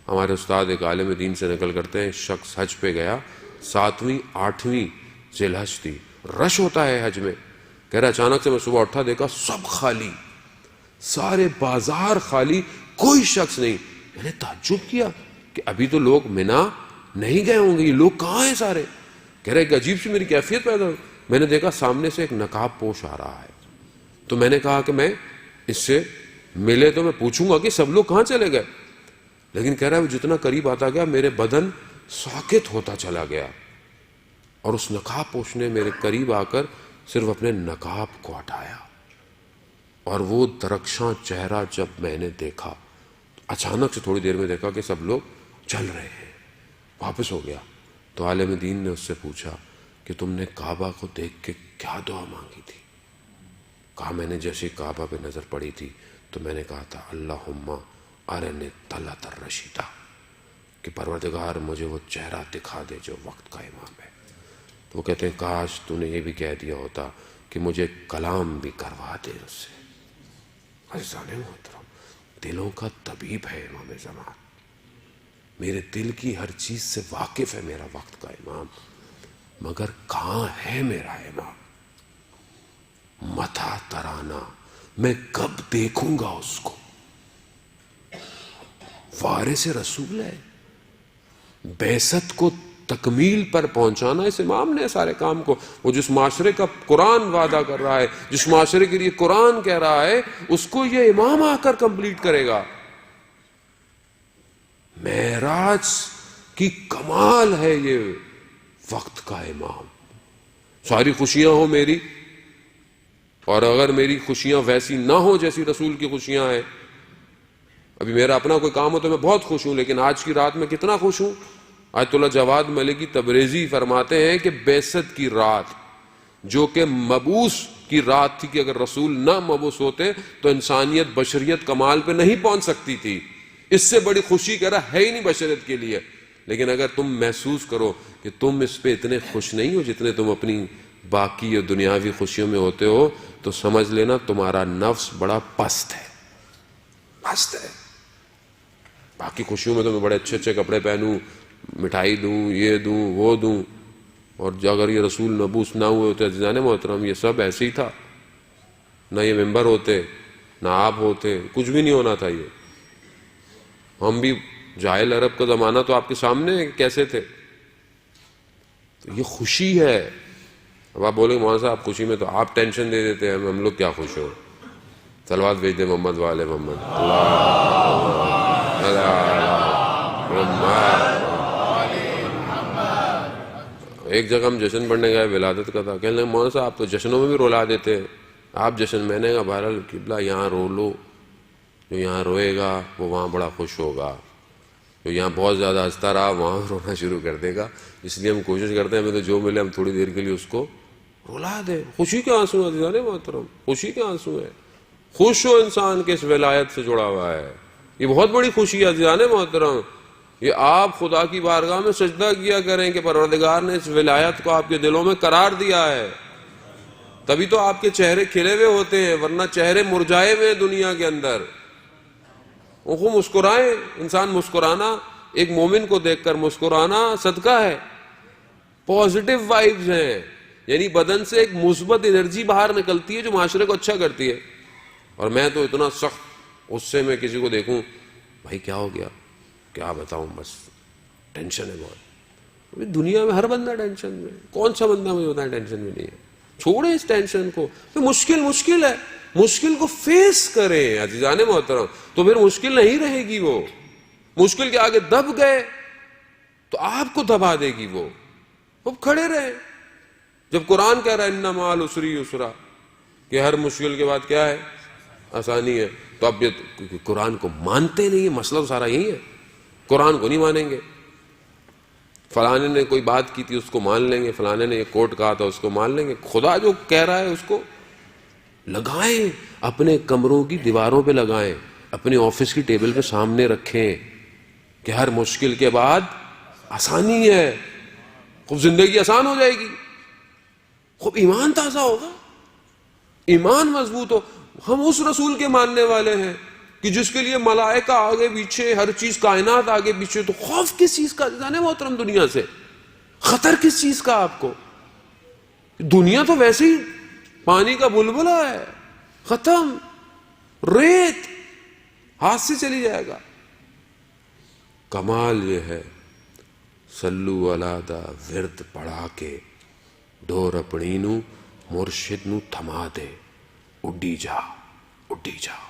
ہمارے استاد ایک عالم دین سے نقل کرتے ہیں، شخص حج پہ گیا، 7ویں 8ویں ذی الحج تھی، رش ہوتا ہے حج میں، کہہ رہا اچانک سے میں صبح اٹھا، دیکھا سب خالی، سارے بازار خالی، کوئی شخص نہیں۔ میں نے تعجب کیا کہ ابھی تو لوگ منا نہیں گئے ہوں گے، یہ لوگ کہاں ہیں سارے؟ کہہ رہے ایک عجیب سی میری کیفیت پیدا ہوئی، میں نے دیکھا سامنے سے ایک نقاب پوش آ رہا ہے، تو میں نے کہا کہ میں اس سے ملے تو میں پوچھوں گا کہ سب لوگ کہاں چلے گئے، لیکن کہہ رہا ہے وہ جتنا قریب آتا گیا میرے بدن ساکت ہوتا چلا گیا، اور اس نقاب پوش نے میرے قریب آ کر صرف اپنے نقاب کو ہٹایا، اور وہ درخشاں چہرہ جب میں نے دیکھا، اچانک سے تھوڑی دیر میں دیکھا کہ سب لوگ چل رہے ہیں، واپس ہو گیا۔ تو عالم دین نے اس سے پوچھا کہ تم نے کعبہ کو دیکھ کے کیا دعا مانگی تھی؟ کہا میں نے جیسے کعبہ پہ نظر پڑی تھی تو میں نے کہا تھا اللہم ارنی طلعت الرشیدہ، کہ پروردگار مجھے وہ چہرہ دکھا دے جو وقت کا امام ہے۔ تو وہ کہتے ہیں کاش تو نے یہ بھی کہہ دیا ہوتا کہ مجھے کلام بھی کروا دے اس سے۔ عزیزان محترم، دلوں کا طبیب ہے امام زمان، میرے دل کی ہر چیز سے واقف ہے میرا وقت کا امام، مگر کہاں ہے میرا امام؟ متى ترانا، میں کب دیکھوں گا اس کو؟ وارث رسول ہے، بعثت کو تکمیل پر پہنچانا اس امام نے سارے کام کو۔ وہ جس معاشرے کا قرآن وعدہ کر رہا ہے، جس معاشرے کے لیے قرآن کہہ رہا ہے، اس کو یہ امام آ کر کمپلیٹ کرے گا۔ معراج کی کمال ہے یہ وقت کا امام۔ ساری خوشیاں ہو میری، اور اگر میری خوشیاں ویسی نہ ہو جیسی رسول کی خوشیاں ہیں، ابھی میرا اپنا کوئی کام ہو تو میں بہت خوش ہوں، لیکن آج کی رات میں کتنا خوش ہوں۔ آیت اللہ جواد ملکی تبریزی فرماتے ہیں کہ بعثت کی رات جو کہ مبعوث کی رات تھی، کہ اگر رسول نہ مبعوث ہوتے تو انسانیت بشریت کمال پہ نہیں پہنچ سکتی تھی۔ اس سے بڑی خوشی کہہ رہا ہے ہی نہیں بشریت کے لیے۔ لیکن اگر تم محسوس کرو کہ تم اس پہ اتنے خوش نہیں ہو جتنے تم اپنی باقی اور دنیاوی خوشیوں میں ہوتے ہو، تو سمجھ لینا تمہارا نفس بڑا پست ہے، پست ہے۔ باقی خوشیوں میں تو میں بڑے اچھے اچھے کپڑے پہنوں، مٹھائی دوں، یہ دوں وہ دوں، اور اگر یہ رسول مبعوث نہ ہوئے ہوتے عزیزان محترم، یہ سب ایسے ہی تھا، نہ یہ ممبر ہوتے، نہ آپ ہوتے، کچھ بھی نہیں ہونا تھا۔ یہ ہم بھی جاہل عرب کا زمانہ تو آپ کے سامنے ہے کیسے تھے۔ تو یہ خوشی ہے۔ اب آپ بولیں مولانا صاحب خوشی میں تو آپ ٹینشن دے دیتے ہیں، ہم لوگ کیا خوش ہو؟ صلوات بھیج دے محمد والے محمد۔ ایک جگہ ہم جشن پڑھنے گئے، ولادت کا تھا، کہنے لگے مولانا صاحب آپ تو جشنوں میں بھی رلا دیتے ہیں، آپ جشن، میں نے کہا بہرحال قبلہ یہاں رو لو، جو یہاں روئے گا وہ وہاں بڑا خوش ہوگا، جو یہاں بہت زیادہ ہنستا رہا وہاں رونا شروع کر دے گا، اس لیے ہم کوشش کرتے ہیں ہمیں تو جو ملے ہم تھوڑی دیر کے لیے اس کو رلا دیں۔ خوشی کے آنسو ہیں عزیزان محترم، خوشی کے آنسو ہیں۔ خوش ہو انسان کے اس ولایت سے جڑا ہوا ہے، یہ بہت بڑی خوشی ہے عزیزان محترم۔ یہ آپ خدا کی بارگاہ میں سجدہ کیا کریں کہ پروردگار نے اس ولایت کو آپ کے دلوں میں قرار دیا ہے، تبھی تو آپ کے چہرے کھلے ہوئے ہوتے ہیں، ورنہ چہرے مرجھائے ہوئے ہیں دنیا کے اندر۔ وہ مسکرائیں، انسان مسکرانا، ایک مومن کو دیکھ کر مسکرانا صدقہ ہے، پازیٹیو وائبز ہیں، یعنی بدن سے ایک مثبت انرجی باہر نکلتی ہے جو معاشرے کو اچھا کرتی ہے۔ اور میں تو اتنا سخت غصے میں کسی کو دیکھوں، بھائی کیا ہو گیا، کیا بتاؤں، بس ٹینشن ہے بہت۔ دنیا میں ہر بندہ ٹینشن میں، کون سا بندہ مجھے بتائیں ٹینشن میں نہیں ہے؟ چھوڑیں اس ٹینشن کو، مشکل ہے، مشکل کو فیس کریں عزیزان محترم، تو پھر مشکل نہیں رہے گی۔ وہ مشکل کے آگے دب گئے تو آپ کو دبا دے گی وہ، اب کھڑے رہیں۔ جب قرآن کہہ رہا ہے ان مع العسر یسرا، کہ ہر مشکل کے بعد کیا ہے، آسانی ہے، تو اب یہ قرآن کو مانتے نہیں ہیں، مسئلہ سارا یہی ہے، قرآن کو نہیں مانیں گے۔ فلانے نے کوئی بات کی تھی اس کو مان لیں گے، فلانے نے یہ کوٹ کہا تھا اس کو مان لیں گے، خدا جو کہہ رہا ہے اس کو لگائیں، اپنے کمروں کی دیواروں پہ لگائیں، اپنے آفس کی ٹیبل پہ سامنے رکھیں کہ ہر مشکل کے بعد آسانی ہے، خوب زندگی آسان ہو جائے گی، خوب ایمان تازہ ہوگا، ایمان مضبوط ہو۔ ہم اس رسول کے ماننے والے ہیں کہ جس کے لیے ملائکہ آگے پیچھے، ہر چیز کائنات آگے پیچھے، تو خوف کس چیز کا جانے محترم دنیا سے؟ خطر کس چیز کا آپ کو؟ دنیا تو ویسے ہی پانی کا بلبلہ ہے، ختم، ریت، ہاتھ سے چلی جائے گا۔ کمال یہ ہے سلو علی دا ورد پڑھا کے ڈور اپنی نو مرشد نو تھما دے، اڈی جا اڈی جا۔